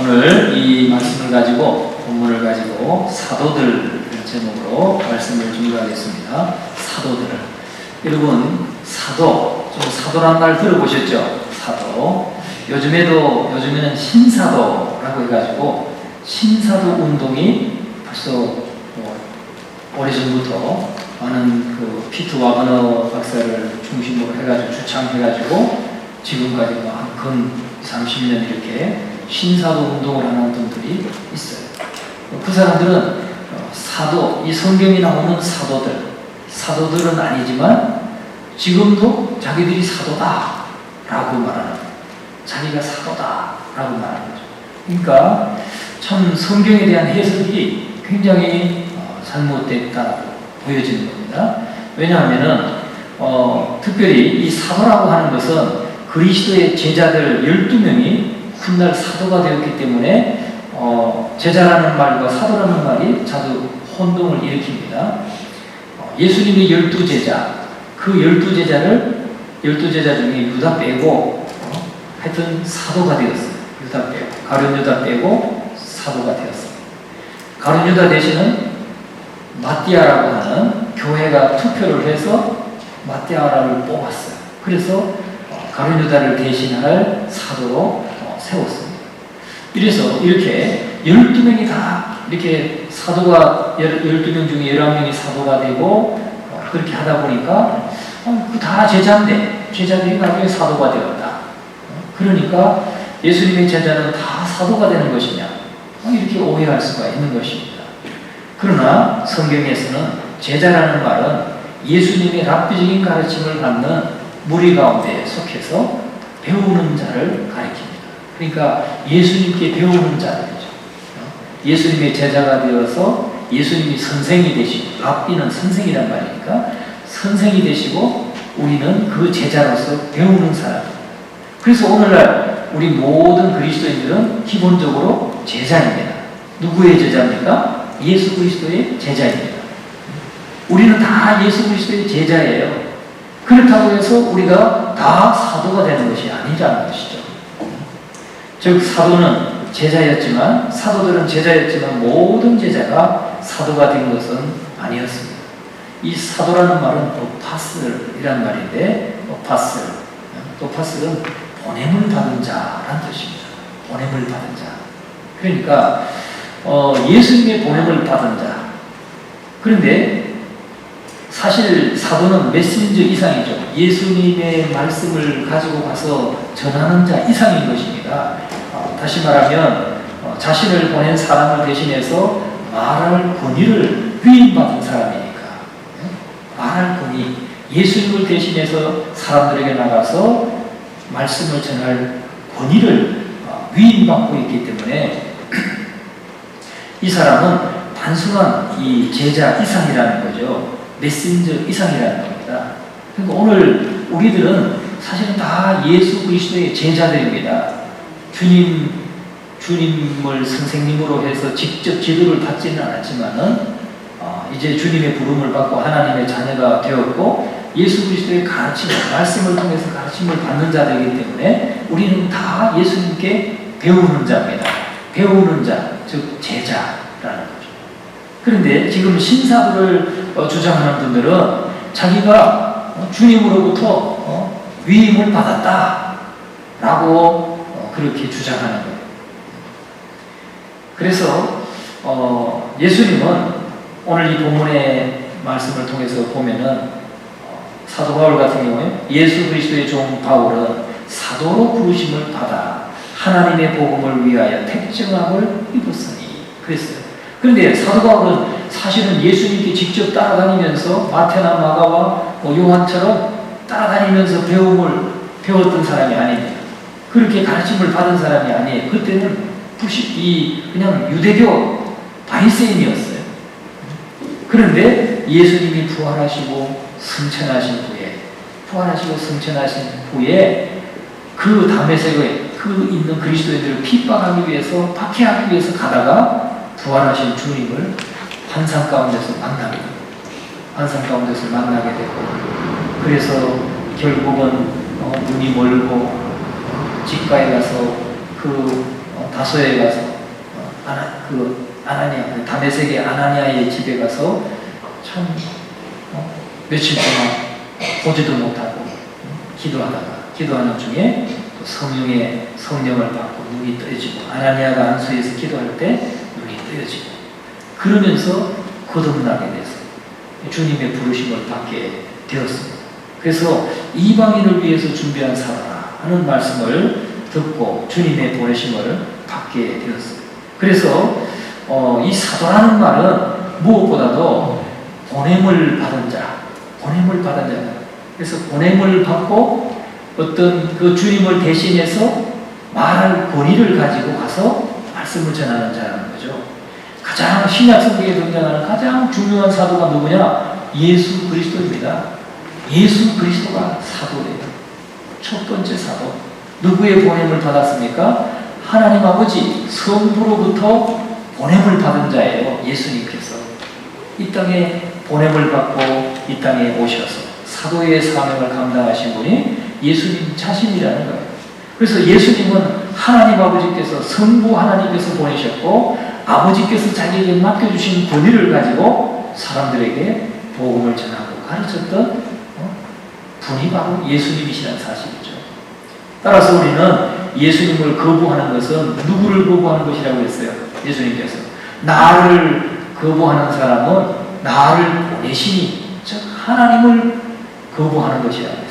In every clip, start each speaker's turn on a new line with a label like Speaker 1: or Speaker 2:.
Speaker 1: 오늘 이 말씀을 가지고, 본문을 가지고 사도들 제목으로 말씀을 준비하겠습니다. 사도들. 여러분, 좀 사도란 말 들어보셨죠? 사도. 요즘에는 신사도라고 해가지고 신사도 운동이 벌써 오래전부터 많은 피트 와그너 박사를 중심으로 해가지고 주창해가지고 지금까지 근 30년 이렇게 신사도 운동을 하는 분들이 있어요. 그 사람들은 사도, 이 성경에 나오는 사도들은 아니지만 지금도 자기들이 사도다라고 말하는 거예요. 자기가 사도다라고 말하는 거죠. 그러니까 참 성경에 대한 해석이 굉장히 잘못됐다고 보여지는 겁니다. 왜냐하면은 특별히 이 사도라고 하는 것은 그리스도의 제자들 12명이 훗날 사도가 되었기 때문에 제자라는 말과 사도라는 말이 자주 혼동을 일으킵니다. 예수님의 12제자, 그 12제자 중에 유다 빼고 하여튼 사도가 되었어요. 유다 빼고, 가룟 유다 빼고 사도가 되었어요. 가룟 유다 대신은 마띠아라고 하는 교회가 투표를 해서 마띠아라를 뽑았어요. 그래서 가룟 유다를 대신할 사도로 세웠습니다. 이래서 이렇게 12명이 다 이렇게 사도가 12명 중에 11명이 사도가 되고 그렇게 하다 보니까 다 제자인데 제자들이 나중에 사도가 되었다. 그러니까 예수님의 제자는 다 사도가 되는 것이냐 이렇게 오해할 수가 있는 것입니다. 그러나 성경에서는 제자라는 말은 예수님의 랍비적인 가르침을 받는 무리 가운데 속해서 배우는 자를 가리킵니다. 그러니까 예수님께 배우는 자들이죠. 예수님의 제자가 되어서 예수님이 선생이 되시고, 랍비는 선생이란 말이니까 선생이 되시고 우리는 그 제자로서 배우는 사람입니다. 그래서 오늘날 우리 모든 그리스도인들은 기본적으로 제자입니다. 누구의 제자입니까? 예수 그리스도의 제자입니다. 우리는 다 예수 그리스도의 제자예요. 그렇다고 해서 우리가 다 사도가 되는 것이 아니라는 것이죠. 즉 사도는 제자였지만, 사도들은 제자였지만 모든 제자가 사도가 된 것은 아니었습니다. 이 사도라는 말은 오파슬이란 말인데, 오파슬은 보냄을 받은 자란 뜻입니다. 보냄을 받은 자. 그러니까 예수님의 보냄을 받은 자. 그런데 사실 사도는 메신저 이상이죠. 예수님의 말씀을 가지고 가서 전하는 자 이상인 것입니다. 다시 말하면 자신을 보낸 사람을 대신해서 말할 권위를 위임받은 사람이니까. 말할 권위, 예수님을 대신해서 사람들에게 나가서 말씀을 전할 권위를 위임받고 있기 때문에 이 사람은 단순한 이 제자 이상이라는 거죠. 메신저 이상이라는 겁니다. 그러니까 오늘 우리들은 사실은 다 예수 그리스도의 제자들입니다. 주님을 선생님으로 해서 직접 지도를 받지는 않았지만은 이제 주님의 부름을 받고 하나님의 자녀가 되었고 예수 그리스도의 가르침, 말씀을 통해서 가르침을 받는 자들이기 때문에 우리는 다 예수님께 배우는 자입니다. 배우는 자, 즉 제자라는 거죠. 그런데 지금 신사도를 주장하는 분들은 자기가 주님으로부터 위임을 받았다라고 그렇게 주장하는 거예요. 그래서 예수님은 오늘 이 본문의 말씀을 통해서 보면은 사도 바울 같은 경우에 예수 그리스도의 종 바울은 사도로 부르심을 받아 하나님의 복음을 위하여 택정함을 입었으니 그랬어요. 그런데 사도 바울은 사실은 예수님께 직접 따라다니면서 마태나 마가와 요한처럼 따라다니면서 배웠던 사람이 아닙니다. 그렇게 가르침을 받은 사람이 아니에요. 그때는 그냥 유대교 바리새인이었어요. 그런데 예수님이 부활하시고 승천하신 후에 그 다메섹에 있는 그리스도인들을 핍박하기 위해서, 박해하기 위해서 가다가 부활하신 주님을 환상 가운데서 만나게 되고 그래서 결국은 눈이 멀고 집가에 가서 그 다소에 가서 아나니아, 다메섹의 아나니아의 집에 가서 참 며칠 동안 보지도 못하고 기도하는 중에 또 성령을 받고 눈이 뜨여지고, 아나니아가 안수에서 기도할 때 눈이 뜨여지고, 그러면서 거듭나게 돼서 주님의 부르심을 받게 되었습니다. 그래서 이방인을 위해서 준비한 사도라 하는 말씀을 듣고 주님의 보내심을 받게 되었어요. 그래서 이 사도라는 말은 무엇보다도 보냄을 받은 자. 그래서 보냄을 받고 어떤 그 주님을 대신해서 말할 권위를 가지고 가서 말씀을 전하는 자라는 거죠. 가장 신약 성경에 등장하는 가장 중요한 사도가 누구냐? 예수 그리스도입니다. 예수 그리스도가 사도예요. 첫 번째 사도. 누구의 보냄을 받았습니까? 하나님 아버지 성부로부터 보냄을 받은 자예요. 예수님께서 이 땅에 보냄을 받고 이 땅에 오셔서 사도의 사명을 감당하신 분이 예수님 자신이라는 거예요. 그래서 예수님은 하나님 아버지께서, 성부 하나님께서 보내셨고 아버지께서 자기에게 맡겨주신 권위를 가지고 사람들에게 복음을 전하고 가르쳤던 분이 바로 예수님이시라는 사실이죠. 따라서 우리는 예수님을 거부하는 것은 누구를 거부하는 것이라고 했어요? 예수님께서 나를 거부하는 사람은 나를 보내시니, 즉 하나님을 거부하는 것이라고 했어요.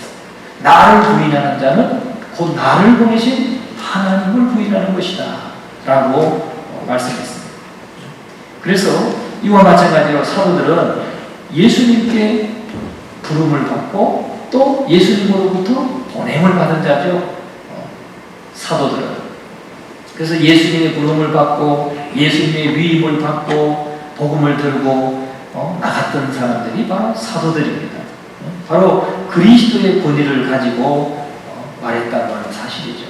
Speaker 1: 나를 부인하는 자는 곧 나를 보내신 하나님을 부인하는 것이다 라고 말씀했습니다. 그래서 이와 마찬가지로 사도들은 예수님께 부름을 받고 또 예수님으로부터 보냄을 받은 자죠. 사도들은. 그래서 예수님의 부름을 받고 예수님의 위임을 받고 복음을 들고 나갔던 사람들이 바로 사도들입니다. 바로 그리스도의 권위를 가지고 말했다고 하는 사실이죠.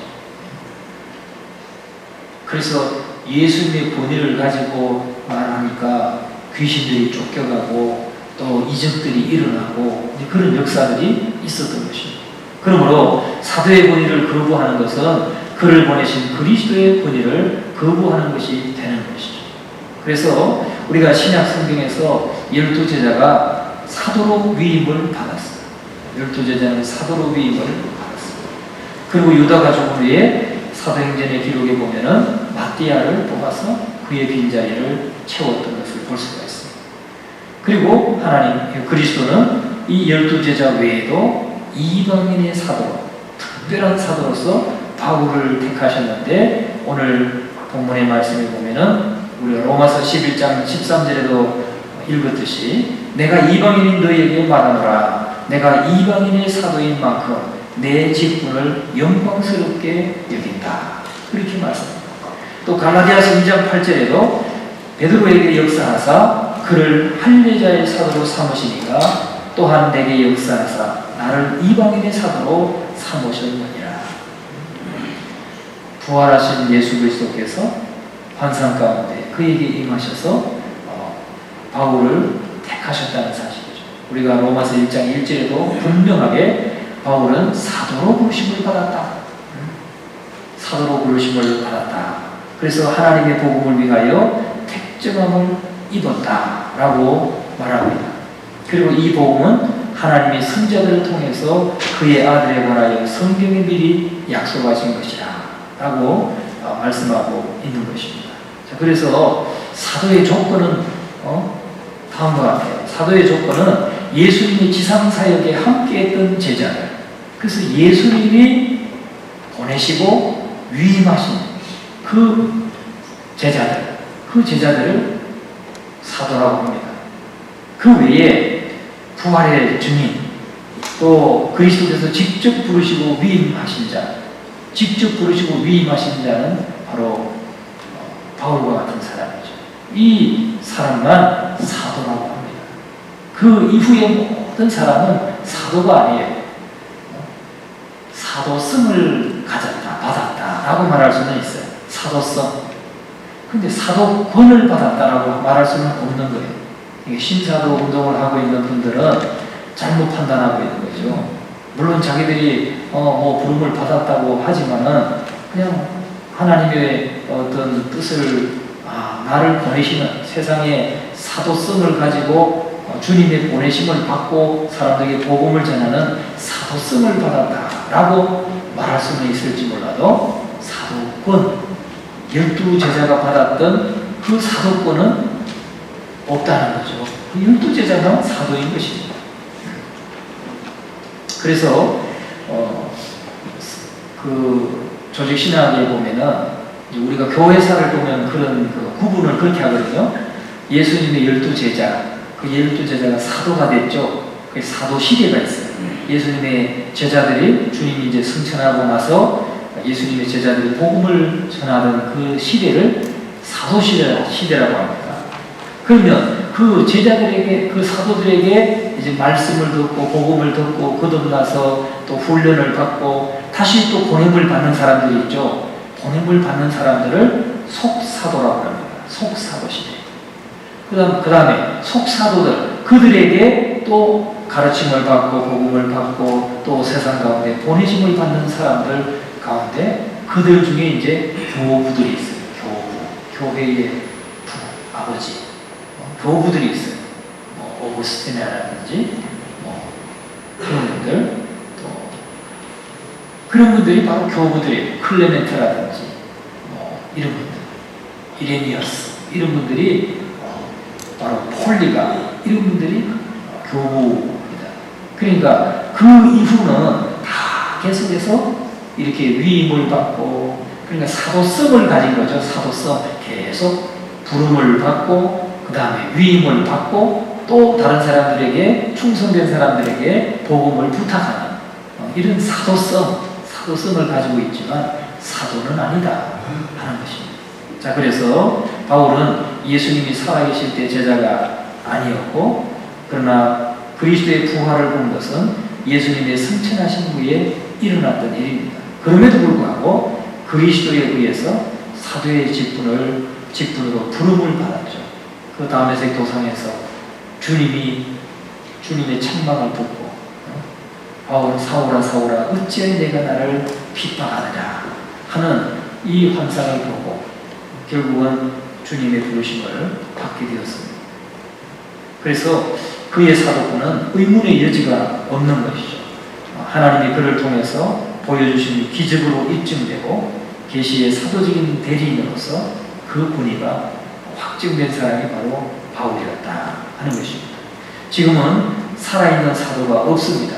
Speaker 1: 그래서 예수님의 권위를 가지고 말하니까 귀신들이 쫓겨가고 또 이적들이 일어나고 그런 역사들이 있었던 것입니다. 그러므로 사도의 권위를 거부하는 것은 그를 보내신 그리스도의 권위를 거부하는 것이 되는 것이죠. 그래서 우리가 신약 성경에서 12제자가 사도로 위임을 받았어요. 12제자는 사도로 위임을 받았어요. 그리고 유다가 죽은 후에 사도행전의 기록에 보면은 마띠아를 뽑아서 그의 빈자리를 채웠던 것을 볼 수가 있습니다. 그리고 하나님, 그리스도는 이 12제자 외에도 이방인의 사도로, 특별한 사도로서 바울을 택하셨는데, 오늘 본문의 말씀에 보면은 우리가 로마서 11장 13절에도 읽었듯이 내가 이방인인 너희에게 말하노라. 내가 이방인의 사도인 만큼 내 직분을 영광스럽게 여긴다. 그렇게 말씀합니다. 또 갈라디아서 2장 8절에도 베드로에게 역사하사 그를 할례자의 사도로 삼으시니가 또한 내게 역사하사 나를 이방인의 사도로 삼으셨느니라. 부활하신 예수 그리스도께서 환상 가운데 그에게 임하셔서 바울을 택하셨다는 사실이죠. 우리가 로마서 1장 1절에도 분명하게 바울은 사도로 부르심을 받았다. 사도로 부르심을 받았다. 그래서 하나님의 복음을 위하여 택정함을 입었다라고 말합니다. 그리고 이 복음은 하나님의 선자들을 통해서 그의 아들에 관하여 성경에 미리 약속하신 것이라 라고 말씀하고 있는 것입니다. 자, 그래서 사도의 조건은 다음과 같아요. 사도의 조건은 예수님의 지상사역에 함께했던 제자들, 그래서 예수님이 보내시고 위임하신 그 제자들을 사도라고 합니다. 그 외에 부활의 증인, 또 그리스도께서 직접 부르시고 위임하신 자, 직접 부르시고 위임하신 자는 바로 바울과 같은 사람이죠. 이 사람만 사도라고 합니다. 그 이후의 모든 사람은 사도가 아니에요. 사도성을 받았다라고 말할 수는 있어요. 사도성. 근데 사도권을 받았다라고 말할 수는 없는 거예요. 이게 신사도 운동을 하고 있는 분들은 잘못 판단하고 있는 거죠. 물론 자기들이 부름을 받았다고 하지만은 그냥 하나님의 어떤 뜻을 나를 보내시는 세상에 사도성을 가지고 주님의 보내심을 받고 사람들에게 복음을 전하는 사도성을 받았다라고 말할 수는 있을지 몰라도 사도권, 12제자가 받았던 그 사도권은 없다는 거죠. 그 12제자가 사도인 것입니다. 그래서 그 조직신학에 보면은 우리가 교회사를 보면 그런 그 구분을 그렇게 하거든요. 예수님의 12제자, 그 12제자가 사도가 됐죠. 그 사도 시대가 있어요. 예수님의 제자들이 주님이 이제 승천하고 나서 예수님의 제자들이 복음을 전하던 그 시대를 사도 시대라고 합니다. 그러면 그 제자들에게, 그 사도들에게 이제 말씀을 듣고 복음을 듣고 거듭나서 또 훈련을 받고 다시 또 보냄을 받는 사람들이 있죠. 보냄을 받는 사람들을 속사도라고 합니다. 속사도 시대. 그 다음에 속사도들, 그들에게 또 가르침을 받고 복음을 받고 또 세상 가운데 보내심을 받는 사람들 가운데 그들 중에 이제 교부들이 있어요. 교회의 부, 아버지, 교부들이 있어요. 오구스티나라든지 그런 분들, 또 그런 분들이 바로 교부들이에요. 클레멘트라든지 이런 분들, 이레니어스 이런 분들이 바로 폴리가 이런 분들이 교부입니다. 그러니까 그 이후는 다 계속해서 이렇게 위임을 받고, 그러니까 사도성을 가진 거죠. 사도성, 계속 부름을 받고 그 다음에 위임을 받고 또 다른 사람들에게, 충성된 사람들에게 복음을 부탁하는 이런 사도성을 가지고 있지만 사도는 아니다 하는 것입니다. 자, 그래서 바울은 예수님이 살아계실 때 제자가 아니었고, 그러나 그리스도의 부활을 본 것은 예수님의 승천하신 후에 일어났던 일입니다. 그럼에도 불구하고 그리스도에 의해서 사도의 직분으로 부름을 받았죠. 그 다음에 도상에서 주님의 책망을 듣고 바울은 사울아 사울아 어찌하여 내가 나를 핍박하느냐 하는 이 환상을 보고 결국은 주님의 부르심을 받게 되었습니다. 그래서 그의 사도권은 의문의 여지가 없는 것이죠. 하나님이 그를 통해서 보여주신 기적으로 입증되고 계시의 사도적인 대리인으로서 그 권위가 확증된 사람이 바로 바울이었다 하는 것입니다. 지금은 살아있는 사도가 없습니다.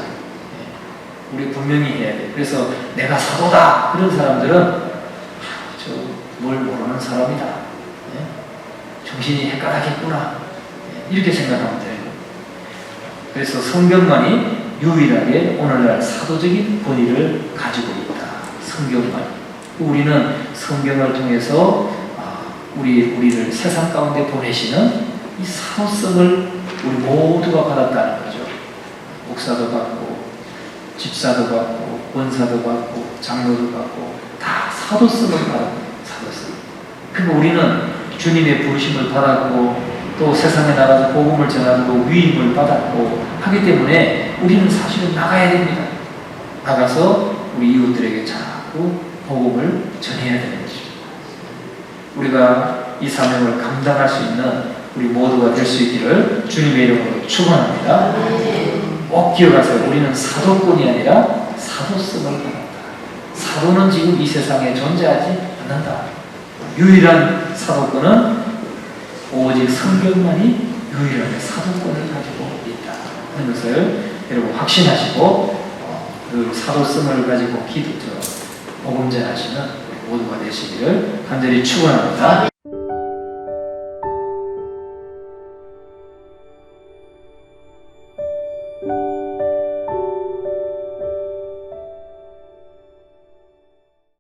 Speaker 1: 우리 분명히 해야 돼요. 그래서 내가 사도다 그런 사람들은 뭘 모르는 사람이다, 정신이 헷갈하겠구나, 이렇게 생각하면 돼요. 그래서 성경만이 유일하게 오늘날 사도적인 권위를 가지고 있다. 성경만. 우리는 성경을 통해서 우리를 세상 가운데 보내시는 이 사도성을 우리 모두가 받았다는 거죠. 목사도 받고, 집사도 받고, 권사도 받고, 장로도 받고, 다 사도성을 받았고, 사도성. 그리고 우리는 주님의 부르심을 받았고, 또 세상에 나가서 복음을 전하고 위임을 받았고 하기 때문에 우리는 사실은 나가야 됩니다. 나가서 우리 이웃들에게 자꾸 복음을 전해야 되는 것입니다. 우리가 이 사명을 감당할 수 있는 우리 모두가 될 수 있기를 주님의 이름으로 축원합니다. 꼭 기억하세요. 우리는 사도권이 아니라 사도성을 받았다. 사도는 지금 이 세상에 존재하지 않는다. 유일한 사도권은 오직 성경만이 유일하게 사도권을 가지고 있다 하는 것을 여러분 확신하시고 그 사도성을 가지고 복음 전하시는 모두가 되시기를 간절히 축원합니다.